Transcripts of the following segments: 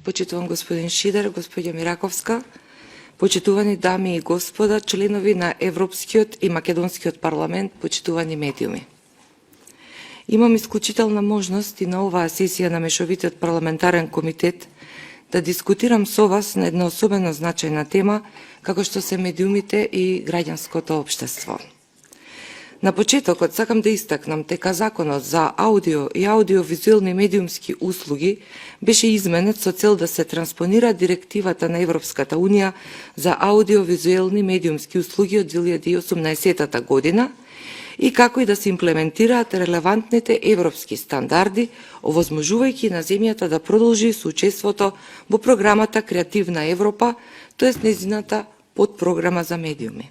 почитуван господин Шидер, господја Мираковска, почитувани дами и господа, членови на Европскиот и Македонскиот парламент, почитувани медиуми. Имам исклучителна можност и на оваа сесија на Мешовитиот парламентарен комитет да дискутирам со вас на една особено значајна тема, како што се медиумите и граѓанското општество. На почетокот сакам да истакнам дека Законот за аудио и аудиовизуелни медиумски услуги беше изменет со цел да се транспонира директивата на Европската Унија за аудиовизуелни медиумски услуги од 2018 година и како и да се имплементираат релевантните европски стандарди, овозможувајќи на земјата да продолжи соучеството во програмата Креативна Европа, тоест нејзината подпрограма за медиуми.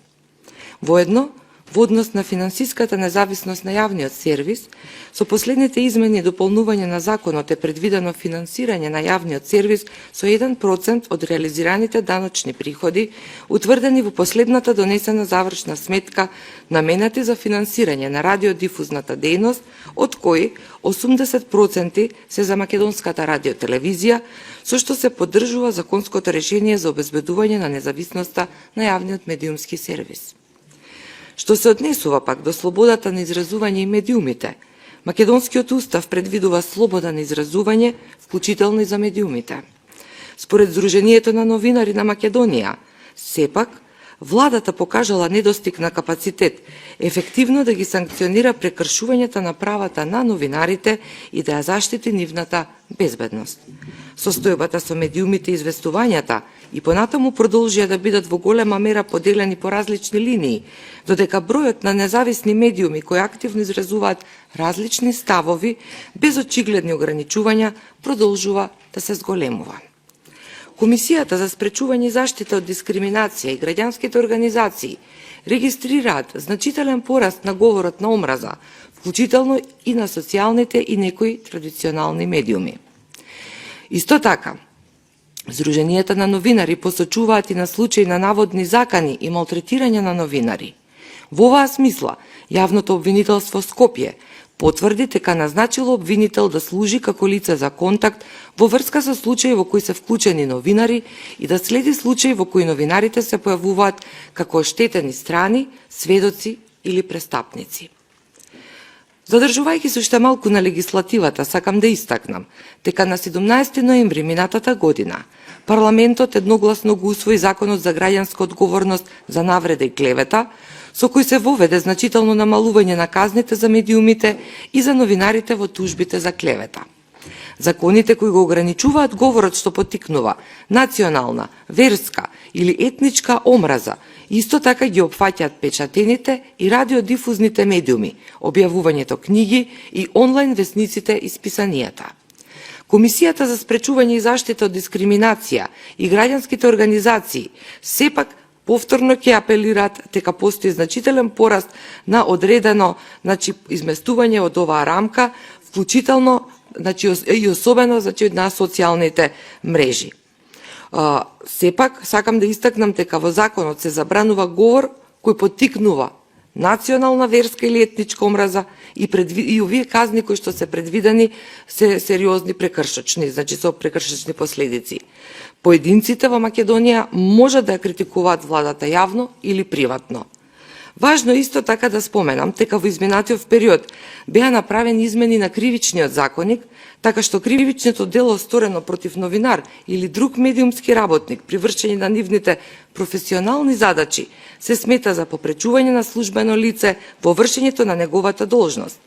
Воедно, во однос на финансиската независност на јавниот сервис, со последните измени и дополнување на законот е предвидено финансирање на јавниот сервис со 1% од реализираните даночни приходи, утврдени во последната донесена завршна сметка наменати за финансирање на радиодифузната дејност, од кои 80% се за македонската радиотелевизија, со што се поддржува законското решение за обезбедување на независноста на јавниот медиумски сервис. Што се однесува пак до слободата на изразување и медиумите, Македонскиот устав предвидува слобода на изразување, вклучително и за медиумите. Според Сдруженијето на новинари на Македонија, сепак, владата покажала недостиг на капацитет ефективно да ги санкционира прекршувањата на правата на новинарите и да ја заштити нивната безбедност. Состојбата со медиумите и известувањата и понатаму продолжија да бидат во голема мера поделени по различни линии, додека бројот на независни медиуми кои активно изразуваат различни ставови без очигледни ограничувања продолжува да се зголемува. Комисијата за спречување и заштита од дискриминација и граѓанските организации регистрираат значителен пораст на говорот на омраза, вклучително и на социјалните и некои традиционални медиуми. Исто така, Сдруженијата на новинари посочуваат и на случаи на наводни закани и малтретирање на новинари. Во оваа смисла, јавното обвинителство Скопје потврди дека назначило обвинител да служи како лице за контакт во врска со случаи во кои се вклучени новинари и да следи случаи во кои новинарите се појавуваат како оштетени страни, сведоци или престапници. Задржувајќи се уште малку на легислативата, сакам да истакнам дека на 17 ноември минатата година парламентот едногласно го усвои Законот за граѓанска одговорност за навреда и клевета, со кој се воведе значително намалување на казните за медиумите и за новинарите во тужбите за клевета. Законите кои го ограничуваат говорот што поттикнува национална, верска или етничка омраза, исто така ги опфаќаат печатените и радиодифузните медиуми, објавувањето книги и онлайн весниците и списанијата. Комисијата за спречување и заштита од дискриминација и граѓанските организации сепак повторно ќе апелираат дека постои значителен пораст на одредено изместување од оваа рамка, вклучително и особено на социјалните мрежи. Сепак, сакам да истакнам дека во законот се забранува говор кој поттикнува национална, верска или етничка омраза и овие казни кои што се предвидени се сериозни прекршочни, со прекршочни последици. Поединците во Македонија може да ја критикуваат владата јавно или приватно. Важно исто така да споменам дека во изминатиот период беа направени измени на кривичниот законник, така што кривичното дело сторено против новинар или друг медиумски работник при вршење на нивните професионални задачи се смета за попречување на службено лице во вршењето на неговата должност.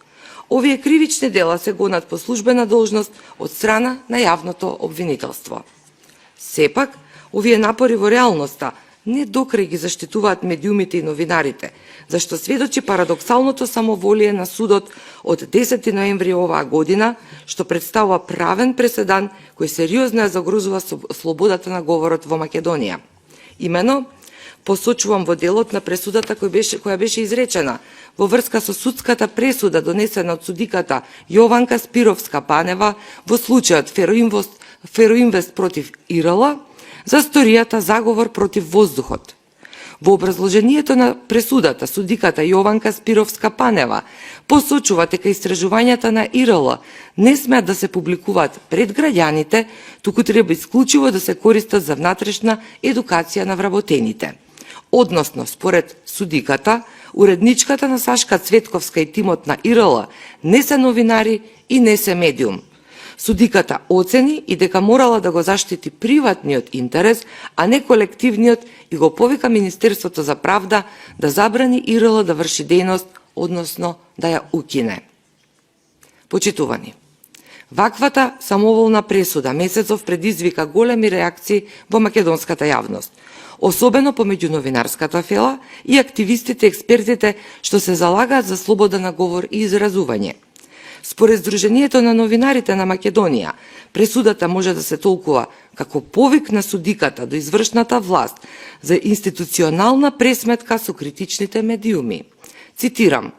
Овие кривични дела се гонат по службена должност од страна на јавното обвинителство. Сепак, овие напори во реалноста не докрај ги заштитуваат медиумите и новинарите, зашто сведочи парадоксалното самоволие на судот од 10 ноември оваа година, што представува правен преседан кој сериозно ја загрозува слободата на говорот во Македонија. Имено, посочувам во делот на пресудата која беше изречена во врска со судската пресуда донесена од судиката Јованка Спировска-Банева во случајот Фероинвест против ИРЛ за сторијата заговор против воздухот. Во образложението на пресудата, судиката Јованка Спировска-Панева посочува дека истражувањата на ИРЛ не смеат да се публикуваат пред граѓаните, туку треба исклучиво да се користат за внатрешна едукација на вработените. Односно, според судиката, уредничката на Сашка Цветковска и тимот на ИРЛ не се новинари и не се медиум. Судиката оцени и дека морала да го заштити приватниот интерес, а не колективниот, и го повика Министерството за правда да забрани ИРЛ да врши дејност, односно да ја укине. Почитувани, ваквата самоволна пресуда месецов предизвика големи реакции во македонската јавност, особено помеѓу новинарската фела и активистите и експертите што се залагаат за слобода на говор и изразување. Според Сдруженијето на новинарите на Македонија, пресудата може да се толкува како повик на судиката до извршната власт за институционална пресметка со критичните медиуми. Цитирам: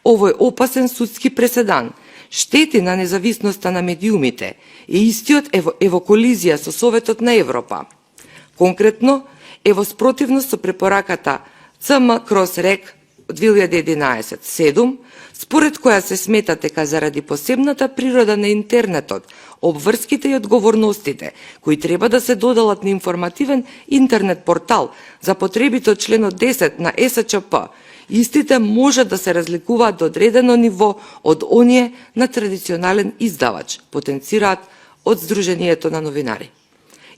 "Овој опасен судски преседан штети на независноста на медиумите и истиот е во колизија со Советот на Европа. Конкретно, е во спротивност со препораката ЦМ/РЕК 2011-7, според која се смета дека заради посебната природа на интернетот, обврските и одговорностите кои треба да се доделат на информативен интернет портал за потребите од членот 10 на СЧП, истите можат да се разликуваат до одредено ниво од оние на традиционален издавач", потенцираат од Сдруженијето на новинари.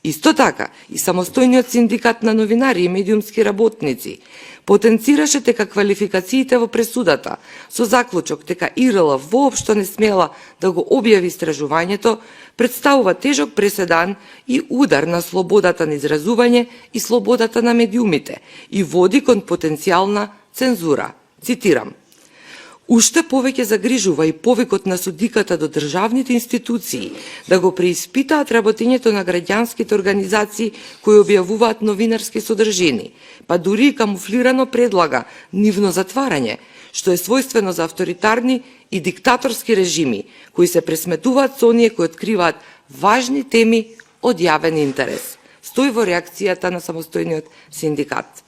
Исто така, и самостојниот синдикат на новинари и медиумски работници потенцираше дека квалификациите во пресудата со заклучок дека ИРЛ воопшто не смела да го објави истражувањето представува тежок преседан и удар на слободата на изразување и слободата на медиумите и води кон потенцијална цензура. Цитирам: "Уште повеќе загрижува и повикот на судиката до државните институции да го преиспитаат работењето на граѓанските организации кои објавуваат новинарски содржини, па дури и камуфлирано предлага нивно затварање, што е својствено за авторитарни и диктаторски режими, кои се пресметуваат со оние кои откриваат важни теми од јавен интерес", стои во реакцијата на самостојниот синдикат.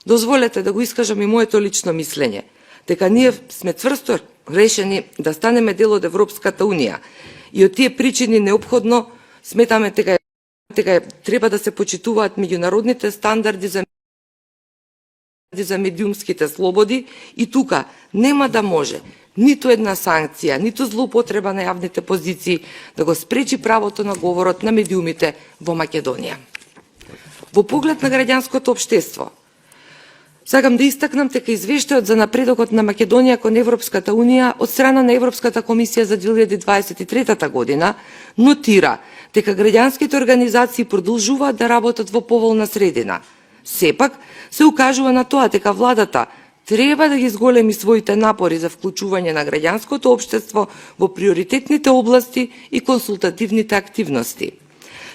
Дозволете да го искажам и моето лично мислење, дека ние сме цврсто решени да станеме дел од Европската Унија и од тие причини неопходно сметаме дека треба да се почитуваат меѓународните стандарди за медиумските слободи и тука нема да може ниту една санкција, ниту злоупотреба на јавните позиции да го спречи правото на говорот на медиумите во Македонија. Во поглед на граѓанското општество, сакам да истакнам дека извештајот за напредокот на Македонија кон Европската Унија од страна на Европската комисија за 2023 година нотира дека граѓанските организации продолжуваат да работат во поволна средина. Сепак се укажува на тоа дека владата треба да ги зголеми своите напори за вклучување на граѓанското општество во приоритетните области и консултативните активности.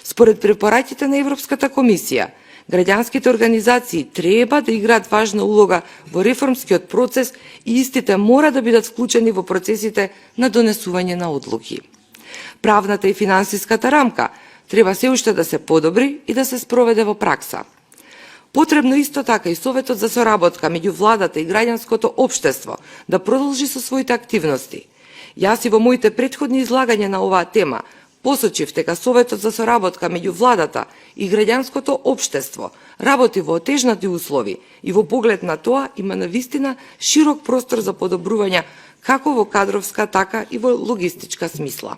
Според препораките на Европската комисија, граѓанските организации треба да играат важна улога во реформскиот процес и истите мора да бидат вклучени во процесите на донесување на одлуки. Правната и финансиската рамка треба се уште да се подобри и да се спроведе во пракса. Потребно исто така и Советот за соработка меѓу владата и граѓанското општество да продолжи со своите активности. Јас и во моите претходни излагања на оваа тема посочив дека Советот за соработка меѓу владата и граѓанското општество работи во отежнати услови и во поглед на тоа има навистина широк простор за подобрување како во кадровска, така и во логистичка смисла.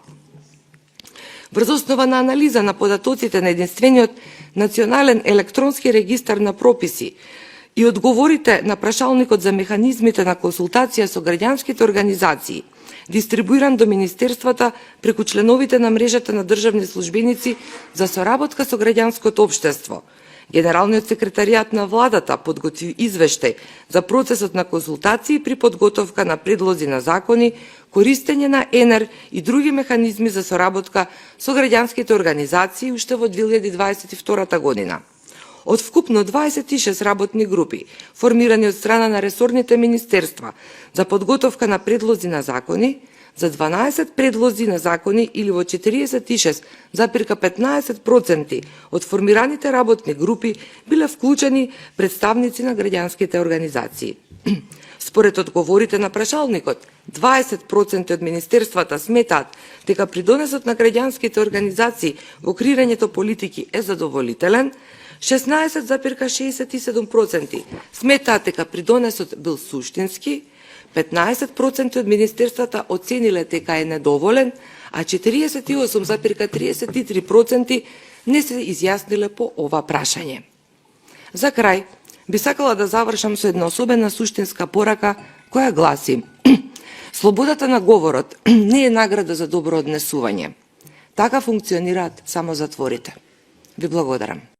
Врз основа на анализа на податоците на единствениот национален електронски регистар на прописи и одговорите на прашалникот за механизмите на консултација со граѓанските организации, дистрибуиран до министерствата преку членовите на мрежата на државни службеници за соработка со граѓанското општество, Генералниот секретаријат на владата подготви извештај за процесот на консултации при подготовка на предлози на закони, користење на ЕНЕР и други механизми за соработка со граѓанските организации уште во 2022 година. Од вкупно 26 работни групи, формирани од страна на ресорните министерства за подготовка на предлози на закони, За 12 предлози на закони или во 46,15% од формираните работни групи биле вклучени представници на граѓанските организации. Според одговорите на прашалникот, 20% од министерствата сметаат дека придонесот на граѓанските организации во креирањето политики е задоволителен, 16,67% сметаат дека придонесот бил суштински, 15% од министерствата оцениле дека е недоволен, а 48,33% не се изјасниле по ова прашање. За крај, би сакала да завршам со една особена суштинска порака која гласи: слободата на говорот не е награда за добро однесување. Така функционираат само затворите. Ви благодарам.